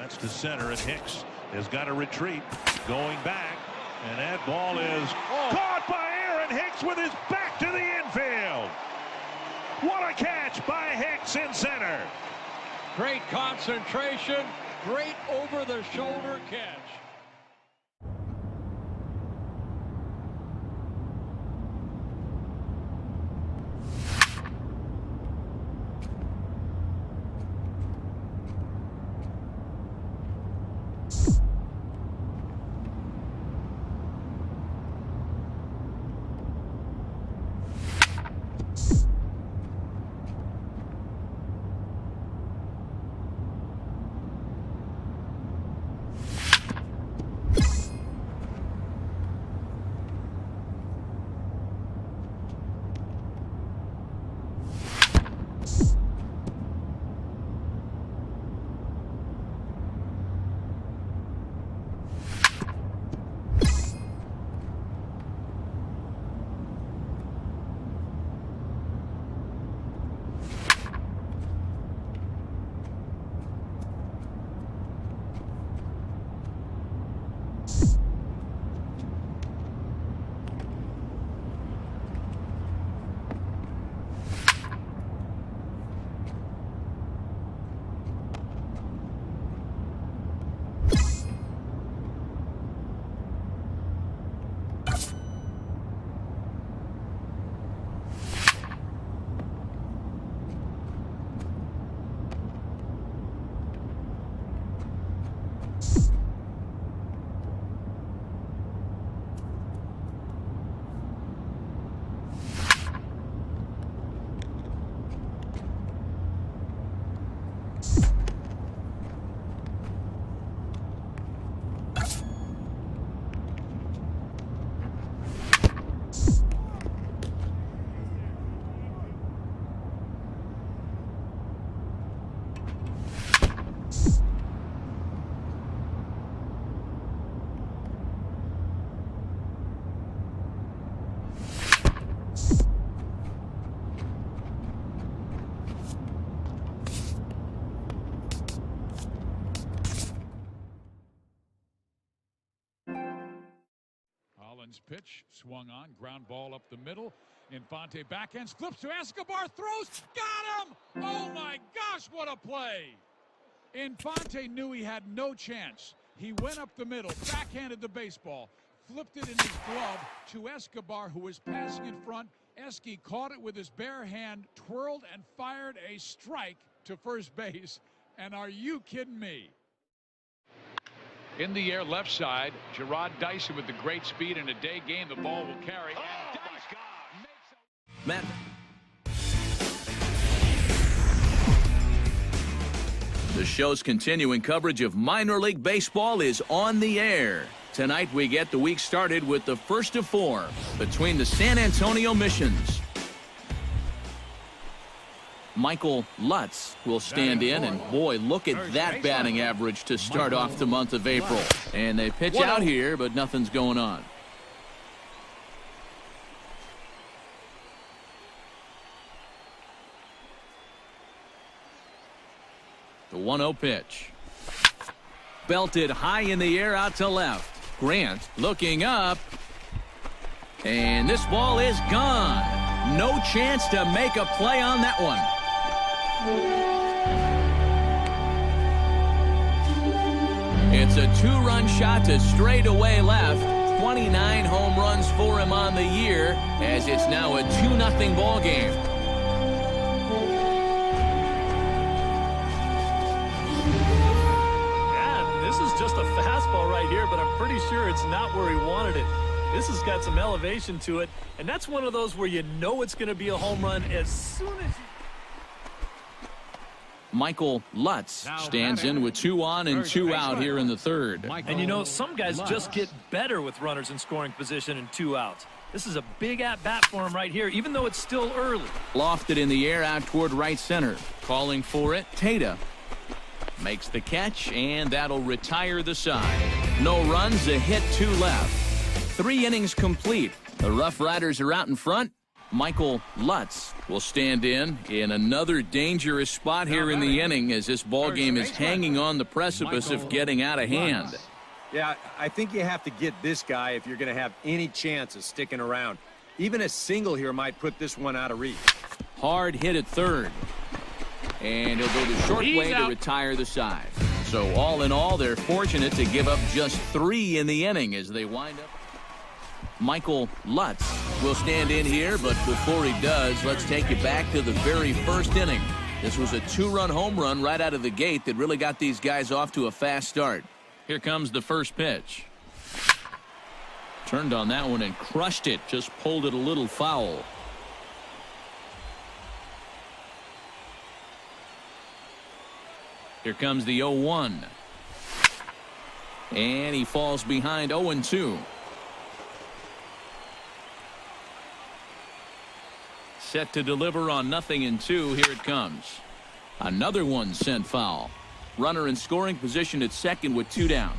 That's to center, and Hicks has got to retreat. Going back, and that ball is caught by Aaron Hicks with his back to the infield. What a catch by Hicks in center. Great concentration, great over-the-shoulder catch. Pitch swung on, ground ball up the middle. Infante backhands, flips to Escobar, throws, got him! Oh my gosh, what a play! Infante knew he had no chance. He went up the middle, backhanded the baseball, flipped it in his glove to Escobar, who was passing in front. Esky caught it with his bare hand, twirled and fired a strike to first base. And are you kidding me? In the air, left side, Gerard Dyson with the great speed in a day game. The ball will carry. Oh, my God. Matt. The show's continuing coverage of minor league baseball is on the air. Tonight we get the week started with the first of four between the San Antonio Missions. Michael Lutz will stand in, and boy, look at that batting average to start off the month of April. And they pitch out here, but nothing's going on. The 1-0 pitch. Belted high in the air out to left. Grant looking up. And this ball is gone. No chance to make a play on that one. It's a two-run shot to straightaway left. 29 home runs for him on the year, as it's now a 2-0 ball game. Yeah, this is just a fastball right here, but I'm pretty sure it's not where he wanted it. This has got some elevation to it, and that's one of those where you know it's going to be a home run as soon as you... Michael Lutz stands in with 2 on and 2 out here in the third. And you know, some guys just get better with runners in scoring position and 2 outs. This is a big at-bat for him right here, even though it's still early. Lofted in the air out toward right center. Calling for it, Tata. Makes the catch, and that'll retire the side. No runs, a hit, 2 left. 3 innings complete. The Rough Riders are out in front, Michael Lutz will stand in another dangerous spot here in the inning as this ball game is hanging on the precipice of getting out of hand. Yeah, I think you have to get this guy if you're going to have any chance of sticking around. Even a single here might put this one out of reach. Hard hit at third. And he'll go the short way to retire the side. So all in all, they're fortunate to give up just 3 in the inning as they wind up. Michael Lutz will stand in here, but before he does, let's take you back to the very first inning. This was a 2-run home run right out of the gate that really got these guys off to a fast start. Here comes the first pitch. Turned on that one and crushed it, just pulled it a little foul. Here comes the 0-1. And he falls behind 0-2. Set to deliver on 0-2. Here it comes. Another one sent foul. Runner in scoring position at second with 2 down.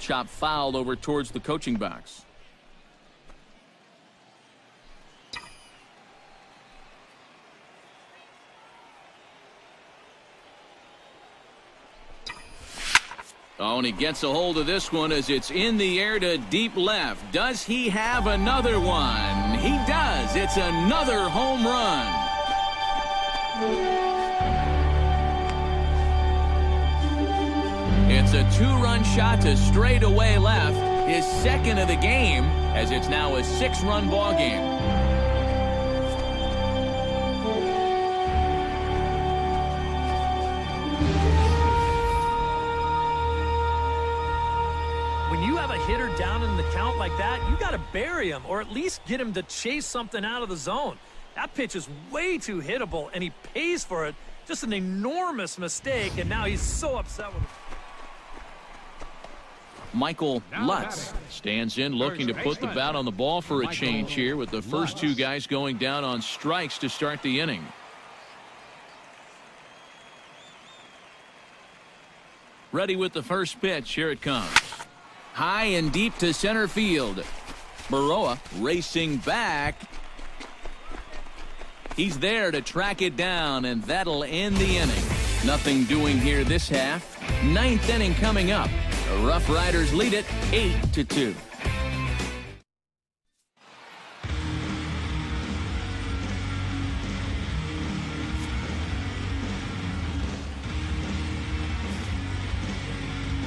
Chop fouled over towards the coaching box. Oh, and he gets a hold of this one as it's in the air to deep left. Does he have another one? He does. It's another home run. It's a 2-run shot to straightaway left, his second of the game, as it's now a 6-run ball game. When you have a hitter down in the count like that, you got to bury him or at least get him to chase something out of the zone. That pitch is way too hittable, and he pays for it. Just an enormous mistake, and now he's so upset with it. Michael Lutz stands in looking to put the bat on the ball for a change here with the first 2 guys going down on strikes to start the inning. Ready with the first pitch. Here it comes. High and deep to center field. Baroa racing back. He's there to track it down, and that'll end the inning. Nothing doing here this half. 9th inning coming up. The Rough Riders lead it 8-2.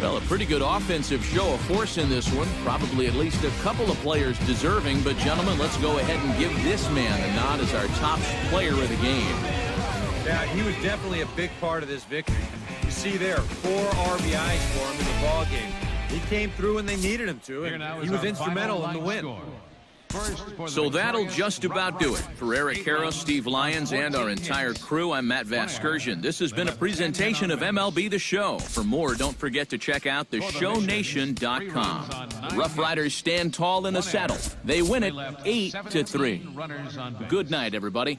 Well, a pretty good offensive show of force in this one. Probably at least a couple of players deserving. But, gentlemen, let's go ahead and give this man a nod as our top player of the game. Yeah, he was definitely a big part of this victory. You see there, 4 RBIs for him in the ball game. He came through when they needed him to, and he was instrumental in the win. So that'll just about do it. For Eric Harrow, Steve Lyons, and our entire crew, I'm Matt Vasgersian. This has been a presentation of MLB The Show. For more, don't forget to check out theshownation.com. The Rough Riders stand tall in a saddle. They win it 8-3. Good night, everybody.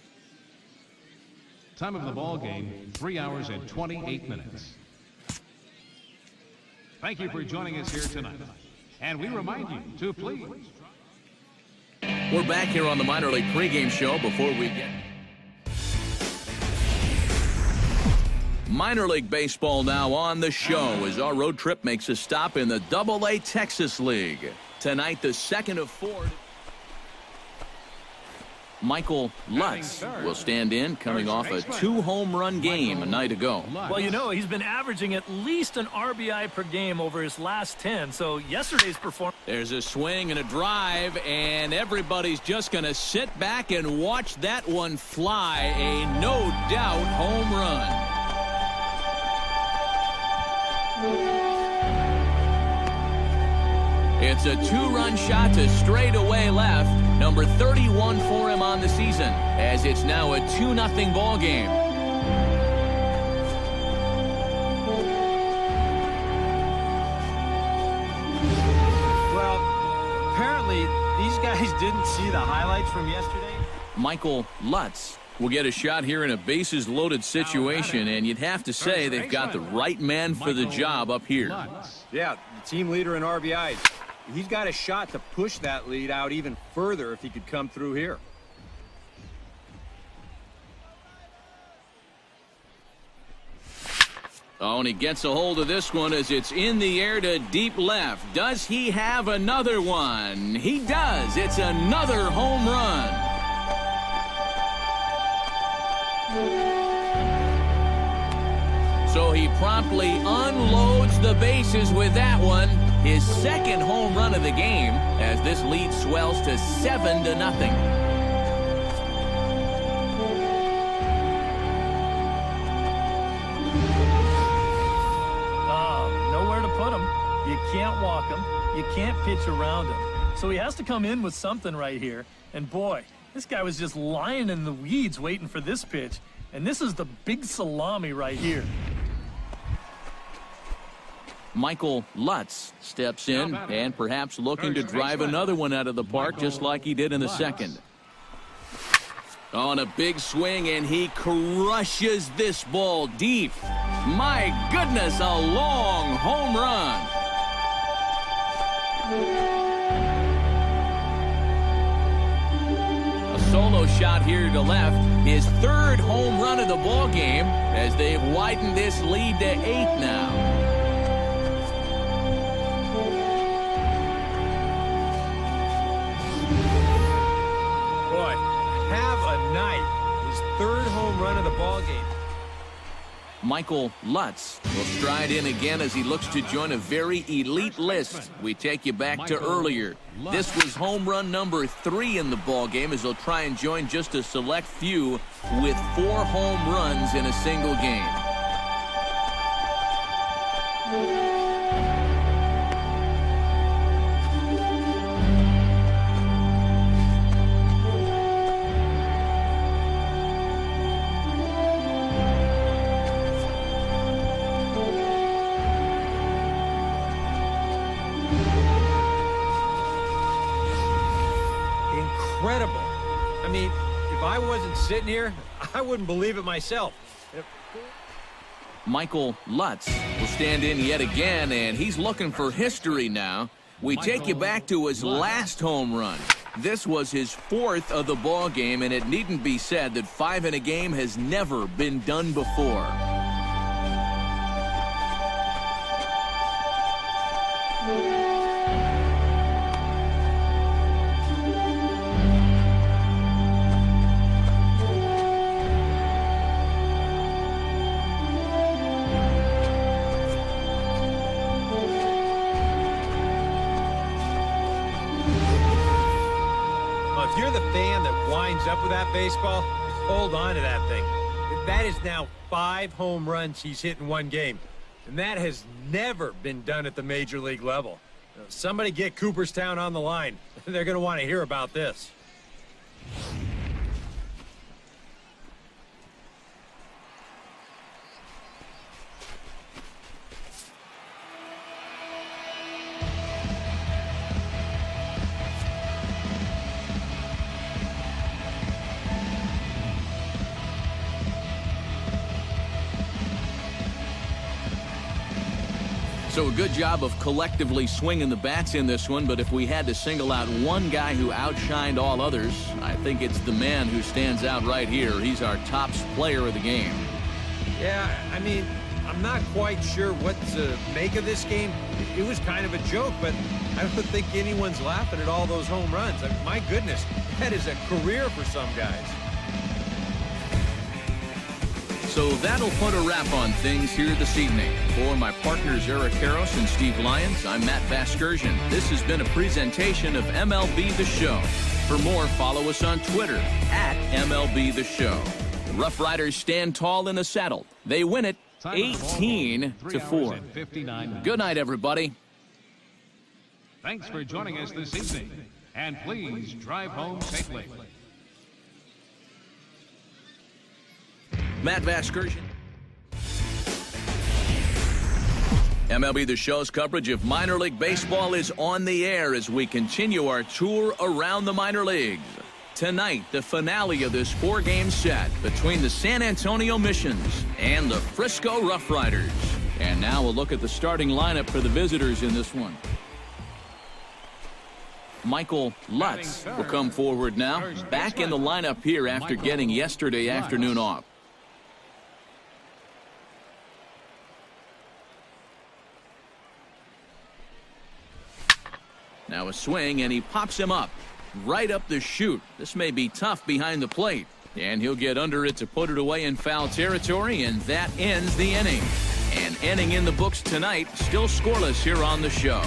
Time of the ball game, 3 hours and 28 minutes. Thank you for joining us here tonight. And we remind you to please. We're back here on the minor league pregame show. Before we get minor league baseball now on the show as our road trip makes a stop in the AA Texas League. Tonight, the second of 4. Michael Lutz will stand in, coming off a 2-home run game a night ago. Well, you know, he's been averaging at least an RBI per game over his last 10, so yesterday's performance. There's a swing and a drive, and everybody's just going to sit back and watch that one fly. A no-doubt home run. It's a 2-run shot to straightaway left. Number 31 for him on the season, as it's now a 2-0 ball game. Well, apparently these guys didn't see the highlights from yesterday. Michael Lutz will get a shot here in a bases-loaded situation, and you'd have to say they've got the right man for the job up here. Yeah, the team leader in RBIs. He's got a shot to push that lead out even further if he could come through here. Oh, and he gets a hold of this one as it's in the air to deep left. Does he have another one? He does. It's another home run. So he promptly unloads the bases with that one. His second home run of the game as this lead swells to 7-0. You can't walk him. You can't pitch around him. So he has to come in with something right here. And boy, this guy was just lying in the weeds waiting for this pitch. And this is the big salami right here. Michael Lutz steps in and perhaps looking to drive another one out of the park just like he did in the second. On a big swing, and he crushes this ball deep. My goodness, a long home run. A solo shot here to left. His third home run of the ball game as they've widened this lead to 8 now. Boy, have a night. His third home run of the ball game. Michael Lutz will stride in again as he looks to join a very elite list. We take you back to earlier. This was home run number 3 in the ball game as he'll try and join just a select few with 4 home runs in a single game. Incredible. I mean, if I wasn't sitting here, I wouldn't believe it myself. Michael Lutz will stand in yet again, and he's looking for history now. We take you back to his last home run. This was his 4th of the ball game, and it needn't be said that 5 in a game has never been done before. If you're the fan that winds up with that baseball, hold on to that thing. That is now 5 home runs he's hit in one game. And that has never been done at the major league level. Somebody get Cooperstown on the line. They're going to want to hear about this. So a good job of collectively swinging the bats in this one, but if we had to single out one guy who outshined all others, I think it's the man who stands out right here. He's our top player of the game. Yeah, I mean, I'm not quite sure what to make of this game. It was kind of a joke, but I don't think anyone's laughing at all those home runs. I mean, my goodness, that is a career for some guys. So that'll put a wrap on things here this evening. For my partners Eric Harris and Steve Lyons, I'm Matt Vasgersian. This has been a presentation of MLB The Show. For more, follow us on Twitter at MLB The Show. The Rough Riders stand tall in the saddle. They win it 18-4. Good night, everybody. Thanks for joining us this evening. And please drive home safely. Matt Vasgersian. MLB The Show's coverage of minor league baseball is on the air as we continue our tour around the minor leagues. Tonight, the finale of this 4-game set between the San Antonio Missions and the Frisco Rough Riders. And now we'll look at the starting lineup for the visitors in this one. Michael Lutz will come forward now, back in the lineup here after getting yesterday afternoon off. Now a swing, and he pops him up right up the chute. This may be tough behind the plate, and he'll get under it to put it away in foul territory, and that ends the inning. An inning in the books tonight, still scoreless here on the show.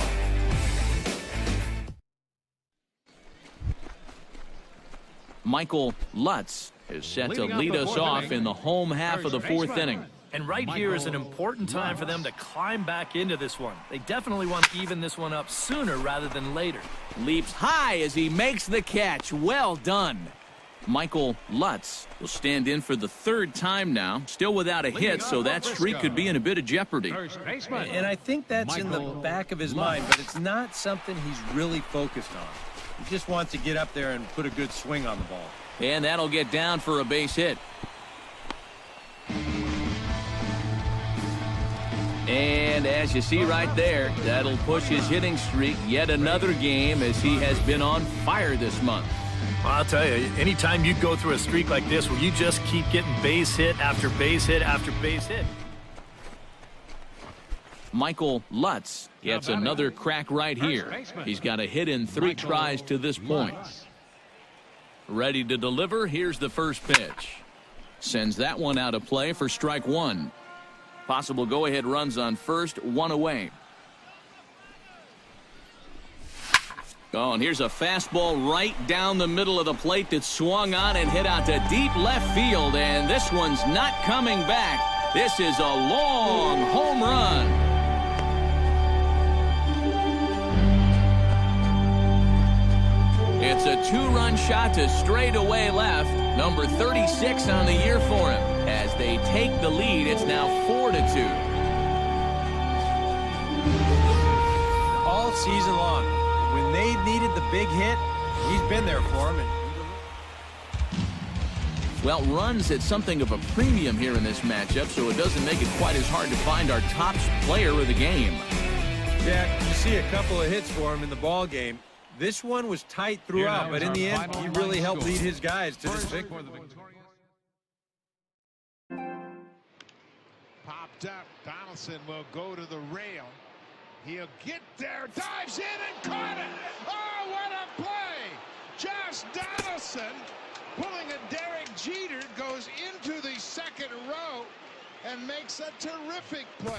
Michael Lutz is set to lead us off in the home half of the fourth inning. And right here is an important time for them to climb back into this one. They definitely want to even this one up sooner rather than later. Leaps high as he makes the catch. Well done. Michael Lutz will stand in for the third time now, still without a hit, so that streak could be in a bit of jeopardy. And I think that's in the back of his mind, but it's not something he's really focused on. He just wants to get up there and put a good swing on the ball. And that'll get down for a base hit. And as you see right there, that'll push his hitting streak yet another game, as he has been on fire this month. Well, I'll tell you, anytime you go through a streak like this where you just keep getting base hit after base hit after base hit. Michael Lutz gets another crack right here. He's got a hit in 3 tries to this point. Ready to deliver. Here's the first pitch. Sends that one out of play for strike one. Possible go-ahead runs on first, 1 away. Oh, and here's a fastball right down the middle of the plate that swung on and hit out to deep left field, and this one's not coming back. This is a long home run. It's a 2-run shot to straightaway left. Number 36 on the year for him. As they take the lead, it's now 4-2. All season long, when they needed the big hit, he's been there for them. Well, runs at something of a premium here in this matchup, so it doesn't make it quite as hard to find our top player of the game. Jack, you see a couple of hits for him in the ball game. This one was tight throughout, but in the end, he really helped lead his guys to this victory. Popped up. Donaldson will go to the rail. He'll get there, dives in and caught it. Oh, what a play! Josh Donaldson, pulling a Derek Jeter, goes into the second row and makes a terrific play.